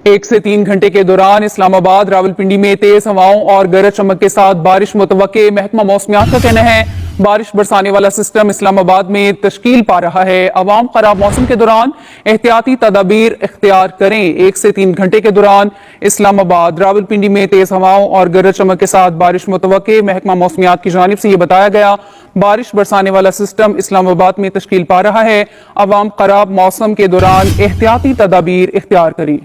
एक से 3 घंटे के दौरान इस्लामाबाद रावलपिंडी में तेज हवाओं और गरज चमक के साथ बारिश मुतवक्के। महकमा मौसमियात का कहना है बारिश बरसाने वाला सिस्टम इस्लामाबाद में तश्कील पा रहा है। अवाम खराब मौसम के दौरान एहतियाती तदाबीर इख्तियार करें। 1 से 3 घंटे के दौरान इस्लामाबाद रावलपिंडी में तेज हवाओं और गरज चमक के साथ बारिश मुतवक्के। महकमा मौसमियात की जानिब से यह बताया गया बारिश बरसाने वाला सिस्टम इस्लामाबाद में तश्कील पा रहा है। अवाम खराब मौसम के दौरान एहतियाती तदाबीर इख्तियार करें।